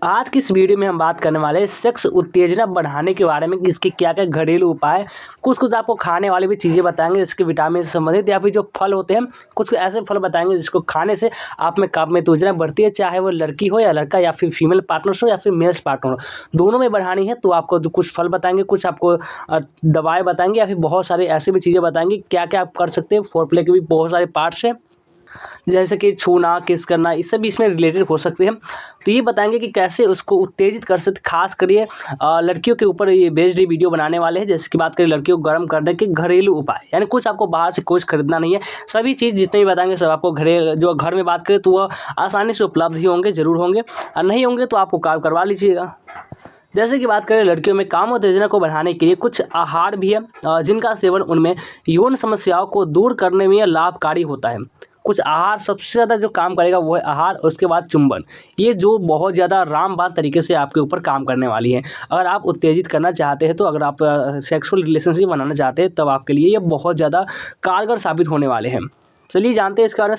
आज की इस वीडियो में हम बात करने वाले हैं सेक्स उत्तेजना बढ़ाने के बारे में कि इसके क्या क्या घरेलू उपाय, कुछ कुछ आपको खाने वाली भी चीज़ें बताएंगे जिसके विटामिन से संबंधित, या फिर जो फल होते हैं कुछ ऐसे फल बताएंगे जिसको खाने से आप में कामना उत्तेजना बढ़ती है, चाहे वो लड़की हो या लड़का, या फिर फीमेल पार्टनर्स हो या फिर मेल्स पार्टनर हो, दोनों में बढ़ानी है। तो आपको जो कुछ फल बताएंगे, कुछ आपको दवाएँ बताएंगे, या फिर बहुत सारी ऐसी भी चीज़ें बताएंगे क्या क्या आप कर सकते हैं। फोर प्ले के भी बहुत सारे पार्ट्स हैं, जैसे कि छूना, किस करना, ये सब भी इसमें रिलेटेड हो सकते हैं। तो ये बताएंगे कि कैसे उसको उत्तेजित कर सकते, खास करिए लड़कियों के ऊपर ये बेस्ड वीडियो बनाने वाले हैं। जैसे कि बात करें लड़कियों को गर्म करने के घरेलू उपाय, यानी कुछ आपको बाहर से कुछ खरीदना नहीं है, सभी चीज़ जितने भी बताएंगे सब आपको जो घर में बात करें तो वह आसानी से उपलब्ध ही होंगे, ज़रूर होंगे, और नहीं होंगे तो आपको काम करवा लीजिएगा। जैसे कि बात करें लड़कियों में काम उत्तेजना को बढ़ाने के लिए कुछ आहार भी है जिनका सेवन उनमें यौन समस्याओं को दूर करने में लाभकारी होता है। कुछ आहार सबसे ज़्यादा जो काम करेगा वो है आहार, उसके बाद चुंबन, ये जो बहुत ज़्यादा रामबाण तरीके से आपके ऊपर काम करने वाली है। अगर आप उत्तेजित करना चाहते हैं, तो अगर आप सेक्सुअल रिलेशनशिप बनाना चाहते हैं, तब आपके लिए ये बहुत ज़्यादा कारगर साबित होने वाले हैं। चलिए जानते हैं इसके बारे में।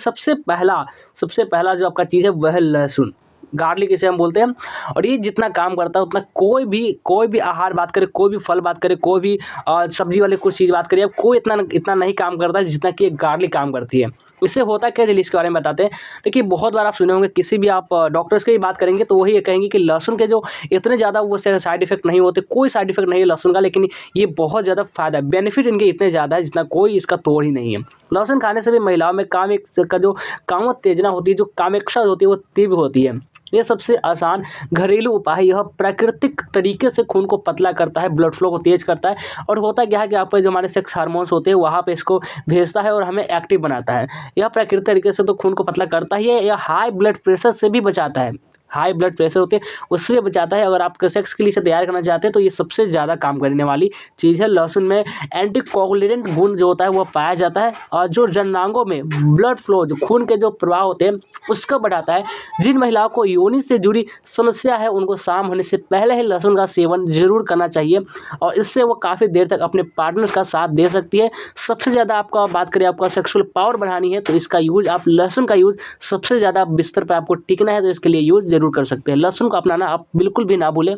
सबसे पहला जो आपका चीज़ है वह है लहसुन, गार्लिक इसे हम बोलते हैं। और ये जितना काम करता है उतना कोई भी आहार बात करें, कोई भी फल बात करें, कोई भी सब्जी वाले कुछ चीज़ बात करिए, अब कोई इतना इतना नहीं काम करता है जितना कि गार्लिक काम करती है। इससे होता क्या है, चलिए इसके बारे में बताते हैं। देखिए बहुत बार आप सुने होंगे, किसी भी आप डॉक्टर्स की भी बात करेंगे तो वही ये कहेंगे कि लहसुन के जो इतने ज़्यादा वो साइड इफेक्ट नहीं होते, कोई साइड इफेक्ट नहीं है लहसुन का, लेकिन ये बहुत ज़्यादा फायदा है, बेनिफिट इनके इतने ज़्यादा है जितना कोई इसका तोड़ ही नहीं है। लहसुन खाने से भी महिलाओं में कामोत्तेजना होती है, जो कामेक्षा होती है वो तीव्र होती है। ये सबसे आसान घरेलू उपाय है। यह प्राकृतिक तरीके से खून को पतला करता है, ब्लड फ्लो को तेज करता है, और होता क्या है कि आप जो हमारे सेक्स हार्मोन्स होते हैं वहाँ पे इसको भेजता है और हमें एक्टिव बनाता है। यह प्राकृतिक तरीके से तो खून को पतला करता ही है, यह हाई ब्लड प्रेशर से भी बचाता है। हाई ब्लड प्रेशर होते हैं उससे भी बचाता है। अगर आप सेक्स के लिए इसे तैयार करना चाहते हैं तो ये सबसे ज़्यादा काम करने वाली चीज़ है। लहसुन में एंटीकोगुलेंट गुण जो होता है वो पाया जाता है, और जो जननांगों में ब्लड फ्लो, जो खून के जो प्रवाह होते हैं उसका बढ़ाता है। जिन महिलाओं को योनि से जुड़ी समस्या है उनको शाम होने से पहले ही लहसुन का सेवन जरूर करना चाहिए, और इससे वो काफ़ी देर तक अपने पार्टनर्स का साथ दे सकती है। सबसे ज़्यादा आपका बात करें, आपका सेक्सुअल पावर बढ़ानी है तो इसका यूज़, आप लहसुन का यूज़ सबसे ज़्यादा बिस्तर पर आपको टिकना है तो इसके लिए यूज़ जरूर कर सकते हैं। लहसुन को अपनाना आप बिल्कुल भी ना भूलें।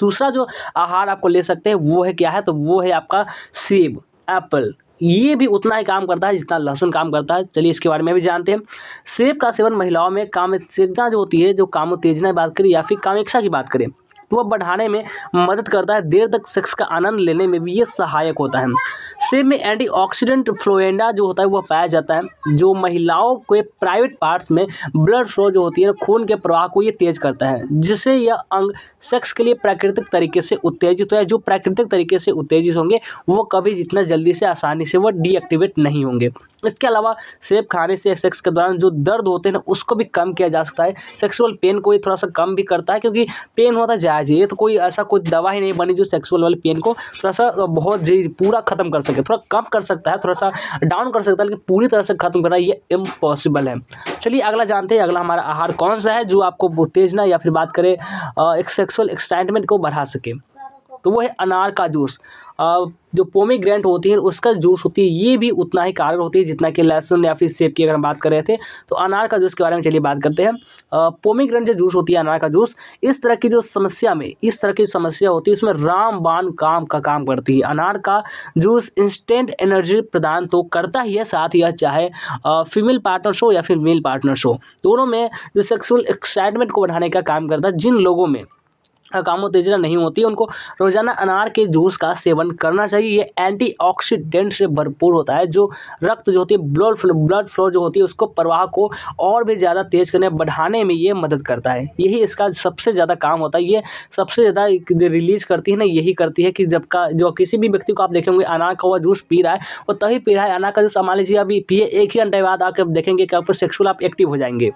दूसरा जो आहार आपको ले सकते हैं वो है क्या है, तो वो है आपका सेब, एप्पल। ये भी उतना ही काम करता है जितना लहसुन काम करता है। चलिए इसके बारे में भी जानते हैं। सेब का सेवन महिलाओं में कामोत्तेजना जो होती है, जो कामोत्तेजना की बात करें या फिर कामेक्षा की बात करें, तो वह बढ़ाने में मदद करता है। देर तक सेक्स का आनंद लेने में भी ये सहायक होता है। सेब में एंटीऑक्सीडेंट फ्लोएंडा जो होता है वह पाया जाता है, जो महिलाओं के प्राइवेट पार्ट्स में ब्लड फ्लो जो होती है, खून के प्रवाह को ये तेज करता है, जिससे यह अंग सेक्स के लिए प्राकृतिक तरीके से उत्तेजित है। जो प्राकृतिक तरीके से उत्तेजित होंगे वो कभी जितना जल्दी से आसानी से वो डीएक्टिवेट नहीं होंगे। इसके अलावा सेब खाने से सेक्स के दौरान जो दर्द होते हैं ना उसको भी कम किया जा सकता है। सेक्सुअल पेन को ये थोड़ा सा कम भी करता है, क्योंकि पेन होता जायज़ है, ये तो कोई ऐसा कोई दवा ही नहीं बनी जो सेक्सुअल वाले पेन को थोड़ा सा बहुत जी पूरा खत्म कर सके। थोड़ा कम कर सकता है, थोड़ा सा डाउन कर सकता है, लेकिन पूरी तरह से खत्म करना ये इम्पॉसिबल है। चलिए अगला जानते हैं, अगला हमारा आहार कौन सा है जो आपको उत्तेजना या फिर बात करें एक सेक्सुअल एक्साइटमेंट को बढ़ा सके, तो वो है अनार का जूस। जो पोमीग्रेनेट होती है उसका जूस होती है, ये भी उतना ही कारगर होती है जितना कि लहसुन या फिर सेब की अगर हम बात कर रहे थे। तो अनार का जूस के बारे में चलिए बात करते हैं। पोमीग्रेनेट जो जूस होती है, अनार का जूस, इस तरह की समस्या होती है इसमें रामबाण काम करती है। अनार का जूस इंस्टेंट एनर्जी प्रदान तो करता ही है, साथ ही यह चाहे फीमेल पार्टनर्स हो या फिर मेल पार्टनर्स हो, दोनों में जो सेक्सुअल एक्साइटमेंट को बढ़ाने का काम करता है। जिन लोगों में कामोत्तेजना नहीं होती उनको रोजाना अनार के जूस का सेवन करना चाहिए। ये एंटीऑक्सीडेंट से भरपूर होता है, जो रक्त जो होती है, ब्लड फ्लो जो होती है उसको प्रवाह को और भी ज़्यादा तेज करने बढ़ाने में ये मदद करता है। यही इसका सबसे ज़्यादा काम होता है। ये सबसे ज़्यादा रिलीज करती है ना, यही करती है कि जो किसी भी व्यक्ति को आप देखेंगे अनार का हुआ जूस पी रहा है, वो तभी पी रहा है। अनार का जूस मान लीजिए अभी पिए, एक ही घंटे बाद आकर देखेंगे कि आप सेक्सुअल आप एक्टिव हो जाएंगे।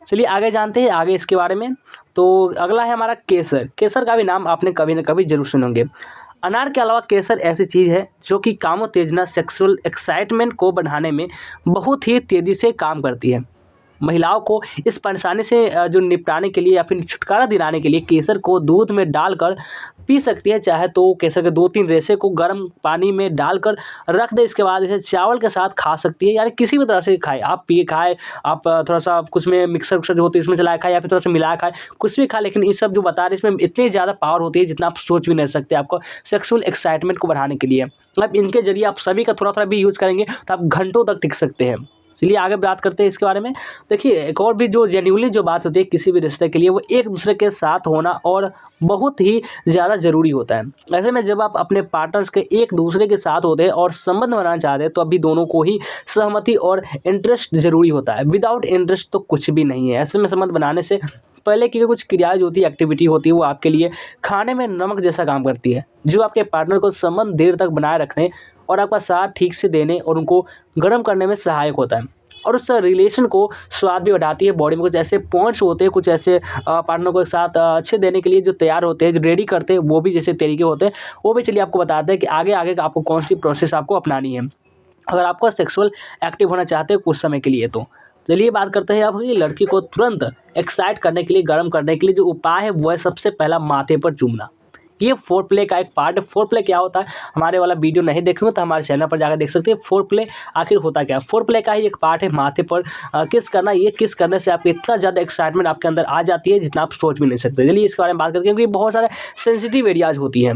चलिए आगे जानते हैं आगे इसके बारे में। तो अगला है हमारा केसर। केसर का भी नाम आपने कभी ना कभी जरूर सुनेंगे। अनार के अलावा केसर ऐसी चीज़ है जो कि कामोत्तेजना सेक्सुअल एक्साइटमेंट को बढ़ाने में बहुत ही तेज़ी से काम करती है। महिलाओं को इस परेशानी से जो निपटाने के लिए या फिर छुटकारा दिलाने के लिए केसर को दूध में डालकर पी सकती है। चाहे तो केसर के 2-3 रेशे को गर्म पानी में डालकर रख दें, इसके बाद इसे चावल के साथ खा सकती है, यानी किसी भी तरह से खाए, आप पिए खाए, आप थोड़ा-सा कुछ में मिक्सर विक्सर जो होती है उसमें चलाया खाए या फिर थोड़ा-सा मिलाया खाए, कुछ भी खाए। लेकिन ये सब जो बता रहे हैं इसमें इतनी ज़्यादा पावर होती है जितना आप सोच भी नहीं सकते, आपको सेक्सुअल एक्साइटमेंट को बढ़ाने के लिए। मतलब इनके ज़रिए आप सभी का थोड़ा-थोड़ा भी यूज़ करेंगे तो आप घंटों तक टिक सकते हैं। चलिए आगे बात करते हैं इसके बारे में। देखिए एक और भी जो जेन्युइनली जो बात होती है किसी भी रिश्ते के लिए, वो एक दूसरे के साथ होना और बहुत ही ज़्यादा ज़रूरी होता है। ऐसे में जब आप अपने पार्टनर्स के एक दूसरे के साथ होते हैं और संबंध बनाना चाहते हैं तो अभी दोनों को ही सहमति और इंटरेस्ट ज़रूरी होता है। विदाउट इंटरेस्ट तो कुछ भी नहीं है। ऐसे में संबंध बनाने से पहले की कुछ क्रियाएँ जो होती है, एक्टिविटी होती है, वो आपके लिए खाने में नमक जैसा काम करती है, जो आपके पार्टनर को संबंध देर तक बनाए रखने और आपका साथ ठीक से देने और उनको गर्म करने में सहायक होता है। और उस रिलेशन को स्वाद भी बढ़ाती है। बॉडी में कुछ ऐसे पॉइंट्स होते हैं, कुछ ऐसे पार्टनर को एक साथ अच्छे देने के लिए जो तैयार होते हैं, जो रेडी करते हैं, वो भी जैसे तरीके होते हैं, वो भी चलिए आपको बताते हैं कि आगे आगे आपको कौन सी प्रोसेस आपको अपनानी है अगर आपको सेक्सुअल एक्टिव होना चाहते हैं कुछ समय के लिए। तो चलिए बात करते हैं अब लड़की को तुरंत एक्साइट करने के लिए, गर्म करने के लिए जो उपाय है वो है सबसे पहला माथे पर चूमना। ये फोरप्ले का एक पार्ट है। फोरप्ले क्या होता है, हमारे वाला वीडियो नहीं देखेंगे तो हमारे चैनल पर जाकर देख सकते हैं फोरप्ले आखिर होता क्या है। फोरप्ले का ही एक पार्ट है माथे पर किस करना। ये किस करने से आपको इतना ज़्यादा एक्साइटमेंट आपके अंदर आ जाती है जितना आप सोच भी नहीं सकते। चलिए इसके बारे में बात करते हैं, क्योंकि बहुत सारे सेंसिटिव एरियाज होती हैं।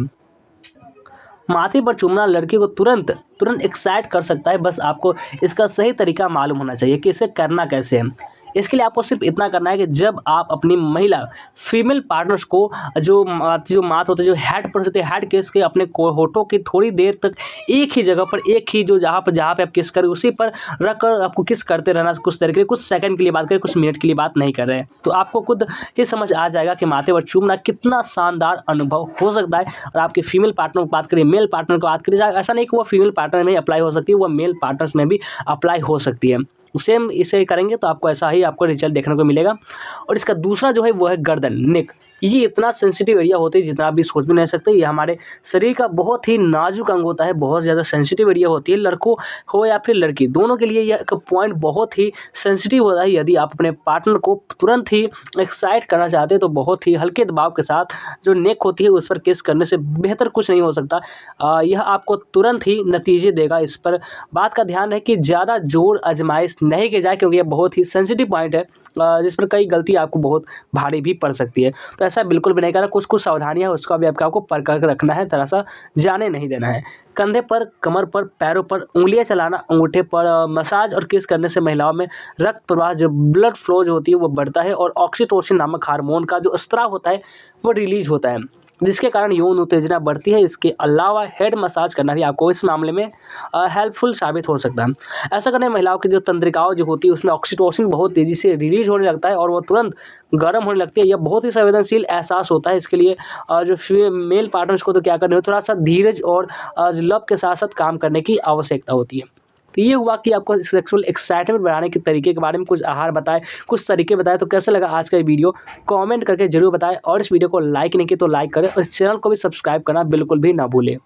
माथे पर चूमना लड़की को तुरंत तुरंत एक्साइट कर सकता है, बस आपको इसका सही तरीका मालूम होना चाहिए कि इसे करना कैसे है। इसके लिए आपको सिर्फ इतना करना है कि जब आप अपनी महिला फीमेल पार्टनर्स को जो माथ होते हैं, जो हेड पर होते हैं, हेड किस के अपने होठों की थोड़ी देर तक एक ही जगह पर, एक ही जो जहाँ पे आप किस करें उसी पर रख कर आपको किस करते रहना कुछ देर के लिए, कुछ सेकंड के लिए बात करें, कुछ मिनट के लिए बात नहीं कर रहे हैं। तो आपको खुद ही समझ आ जाएगा कि माथे पर चूमना कितना शानदार अनुभव हो सकता है। और आपके फीमेल पार्टनर की बात करें, मेल पार्टनर की बात करें, ऐसा नहीं कि वो फीमेल पार्टनर में अप्लाई हो सकती है, वो मेल पार्टनर्स में भी अप्लाई हो सकती है। सेम इसे करेंगे तो आपको ऐसा ही आपको रिजल्ट देखने को मिलेगा। और इसका दूसरा जो है वो है गर्दन, नेक। ये इतना सेंसिटिव एरिया होता है जितना आप भी सोच भी नहीं सकते। ये हमारे शरीर का बहुत ही नाजुक अंग होता है, बहुत ज़्यादा सेंसिटिव एरिया होती है। लड़कों हो या फिर लड़की, दोनों के लिए यह एक पॉइंट बहुत ही सेंसिटिव होता है। यदि आप अपने पार्टनर को तुरंत ही एक्साइट करना चाहते हैं तो बहुत ही हल्के दबाव के साथ जो नेक होती है उस पर किस करने से बेहतर कुछ नहीं हो सकता। यह आपको तुरंत ही नतीजे देगा। इस पर बात का ध्यान है कि ज़्यादा जोर आजमाइश नहीं की जाए, क्योंकि यह बहुत ही सेंसिटिव पॉइंट है जिस पर कई गलती आपको बहुत भारी भी पड़ सकती है। तो ऐसा बिल्कुल भी नहीं करना। कुछ कुछ सावधानियां उसका भी आपको परख रखना है, तरह सा जाने नहीं देना है। कंधे पर, कमर पर, पैरों पर उंगलियां चलाना, अंगूठे पर मसाज और किस करने से महिलाओं में रक्त प्रवाह, जो ब्लड फ्लो जो होती है वो बढ़ता है और ऑक्सीटोसिन नामक हार्मोन का जो स्त्राव होता है वो रिलीज होता है, जिसके कारण यौन उत्तेजना बढ़ती है। इसके अलावा हेड मसाज करना भी आपको इस मामले में हेल्पफुल साबित हो सकता है। ऐसा करने महिलाओं की जो तंत्रिकाओं जो होती है उसमें ऑक्सीटोसिन बहुत तेज़ी से रिलीज होने लगता है और वो तुरंत गर्म होने लगती है। यह बहुत ही संवेदनशील एहसास होता है। इसके लिए जो मेल पार्टनर्स को तो क्या करना है, थोड़ा सा धीरज और लव के साथ साथ काम करने की आवश्यकता होती है। तो ये हुआ कि आपको सेक्सुअल एक्साइटमेंट बढ़ाने के तरीके के बारे में कुछ आहार बताए, कुछ तरीके बताए। तो कैसा लगा आज का ये वीडियो कमेंट करके जरूर बताएं, और इस वीडियो को लाइक नहीं किया तो लाइक करें और इस चैनल को भी सब्सक्राइब करना बिल्कुल भी ना भूलें।